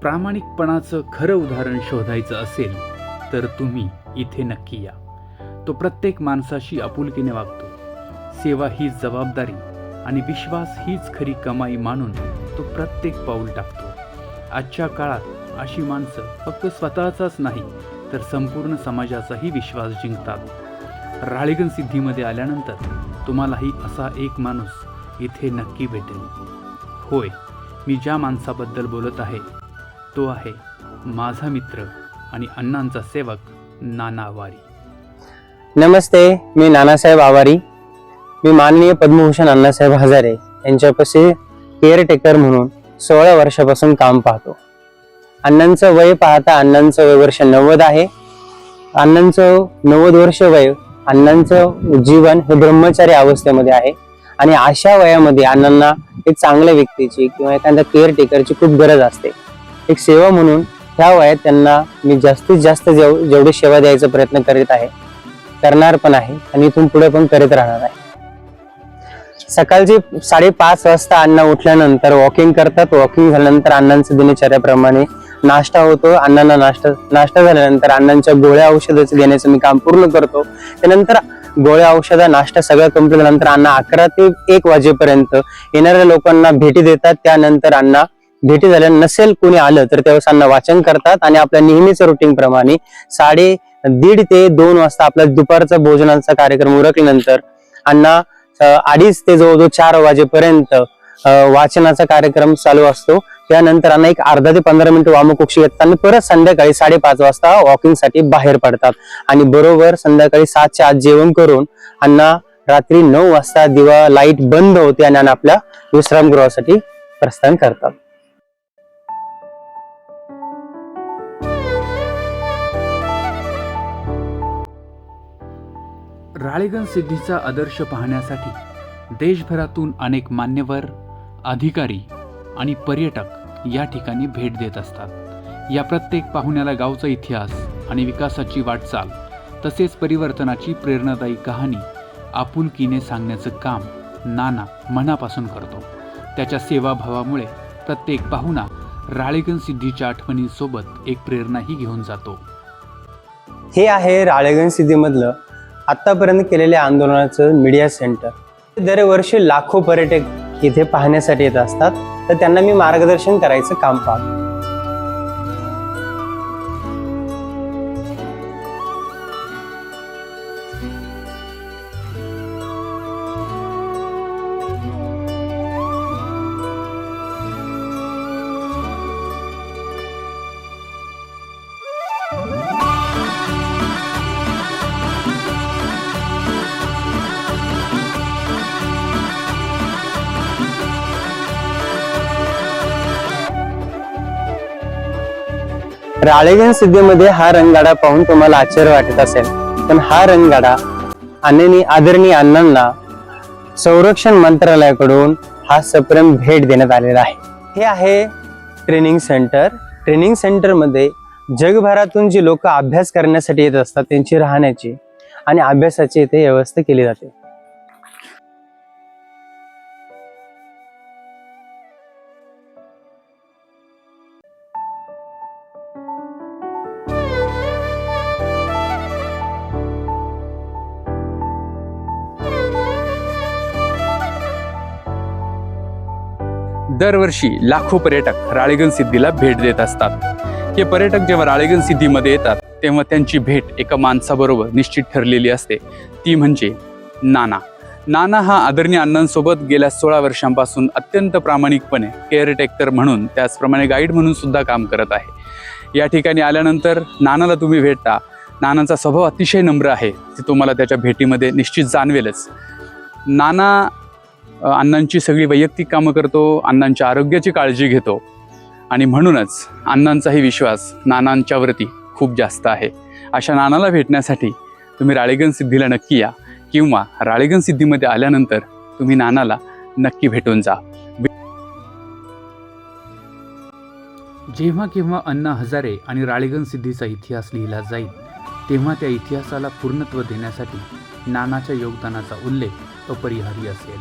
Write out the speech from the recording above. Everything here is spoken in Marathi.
प्रामाणिकपणाचं खरं उदाहरण शोधायचं असेल तर तुम्ही इथे नक्की या. तो प्रत्येक माणसाशी आपुलकीने वागतो. सेवा हीच जबाबदारी आणि विश्वास हीच खरी कमाई मानून तो प्रत्येक पाऊल टाकतो. आजच्या काळात अशी माणसं फक्त स्वतःचाच नाही तर संपूर्ण समाजाचाही विश्वास जिंकतात. राळेगण सिद्धीमध्ये आल्यानंतर तुम्हालाही असा एक माणूस इथे नक्की भेटेल. होय, मी ज्या माणसाबद्दल बोलत आहे तो आहे माझा मित्र आणि अण्णांचा सेवक नाना आवारी. नमस्ते, मी नानासाहेब आवारी. मी माननीय पद्मभूषण अण्णासाहेब हजारे यांच्यापाशी केअरटेकर म्हणून 16 वर्षापासून काम पाहतो. अण्णांचं वय पाहता अण्णांचं वय वर्ष 90 आहे. अण्णांचं 90 वर्ष वय, अण्णांचं जीवन हे ब्रह्मचारी अवस्थेमध्ये आहे आणि अशा वयामध्ये अण्णांना एक चांगल्या व्यक्तीची किंवा एखाद्या केअरटेकरची खूप गरज असते. एक सेवा म्हणून ह्या वयात त्यांना मी जास्तीत जास्त जेवढी सेवा द्यायचा प्रयत्न करीत आहे, करणार पण आहे आणि इथून पुढे पण करीत राहणार आहे. सकाळची 5:30 वाजता अण्णा उठल्यानंतर वॉकिंग करतात. वॉकिंग झाल्यानंतर अण्णांचं दिनचर्याप्रमाणे नाश्ता होतो. अण्णांना नाश्ता झाल्यानंतर अण्णांच्या गोळ्या औषधाचं घेण्याचं मी काम पूर्ण करतो. त्यानंतर गोळ्या औषधा नाश्ता सगळं कंप्लीट झाल्यानंतर अण्णा 11 ते 1 वाजेपर्यंत येणाऱ्या लोकांना भेटी देतात. त्यानंतर अण्णा भेटी झाल्या नसेल कोणी आलं तर त्यावेळेस अण्णा वाचन करतात आणि आपल्या नेहमीच्या रुटीन प्रमाणे 1:30 ते 2 वाजता आपला दुपारचा भोजनाचा कार्यक्रम उरकल्यानंतर अण्णा 2:30 ते जवळजवळ 4 वाजेपर्यंत वाचनाचा कार्यक्रम चालू असतो. त्यानंतर अण्णा एक अर्धा ते 15 मिनिटं वामकुक्षी घेतात आणि परत संध्याकाळी 5:30 वाजता वॉकिंग साठी बाहेर पडतात आणि बरोबर संध्याकाळी 7च्या आत जेवण करून अण्णा रात्री 9 वाजता दिवा लाईट बंद होते आणि आपल्या विश्रामगृहासाठी प्रस्थान करतात. राळेगण सिद्धीचा आदर्श पाहण्यासाठी देशभरातून अनेक मान्यवर, अधिकारी आणि पर्यटक या ठिकाणी भेट देत असतात. या प्रत्येक पाहुण्याला गावचा इतिहास आणि विकासाची वाटचाल तसेच परिवर्तनाची प्रेरणादायी कहाणी आपुलकीने सांगण्याचं काम नाना मनापासून करतो. त्याच्या सेवाभावामुळे प्रत्येक पाहुणा राळेगण सिद्धीच्या आठवणींसोबत एक प्रेरणाही घेऊन जातो. हे आहे राळेगण सिद्धीमधलं आतापर्यंत केलेल्या आंदोलनाचं मीडिया सेंटर. दरवर्षी लाखो पर्यटक इथे पाहण्यासाठी येत असतात, तर त्यांना मी मार्गदर्शन करायचं काम पाहतो. राळेगण सिद्धीमध्ये हा रंगगाडा पाहून तुम्हाला आश्चर्य वाटत असेल, पण हा रंगगाडा आदरणीय अण्णांना संरक्षण मंत्रालयाकडून हा सप्रेम भेट देण्यात आलेला आहे. हे आहे ट्रेनिंग सेंटर. ट्रेनिंग सेंटर मध्ये जगभरातून जी लोक अभ्यास करण्यासाठी येत असतात त्यांची राहण्याची आणि अभ्यासाची इथे व्यवस्था केली जाते. दरवर्षी लाखो पर्यटक राळेगण सिद्धीला भेट देत असतात. हे पर्यटक जेव्हा राळेगण सिद्धीमध्ये येतात तेव्हा त्यांची भेट एका माणसाबरोबर निश्चित ठरलेली असते, ती म्हणजे नाना. नाना हा आदरणीय अण्णांसोबत गेल्या 16 वर्षांपासून अत्यंत प्रामाणिकपणे केअरटेकर म्हणून त्याचप्रमाणे गाईड म्हणून सुद्धा काम करत आहे. या ठिकाणी आल्यानंतर नानाला तुम्ही भेटता. नानांचा स्वभाव अतिशय नम्र आहे, ते तुम्हाला त्याच्या भेटीमध्ये निश्चित जाणवेलच. नाना अण्णांची सगळी वैयक्तिक कामं करतो, अण्णांच्या आरोग्याची काळजी घेतो आणि म्हणूनच अण्णांचाही विश्वास नानांच्यावरती खूप जास्त आहे. अशा नानाला भेटण्यासाठी तुम्ही राळेगण सिद्धीला नक्की या किंवा राळेगण सिद्धीमध्ये आल्यानंतर तुम्ही नानाला नक्की भेटून जा. जेव्हा केव्हा अण्णा हजारे आणि राळेगण सिद्धीचा इतिहास लिहिला जाईल तेव्हा त्या इतिहासाला पूर्णत्व देण्यासाठी नानाच्या योगदानाचा उल्लेख अपरिहार्य असेल.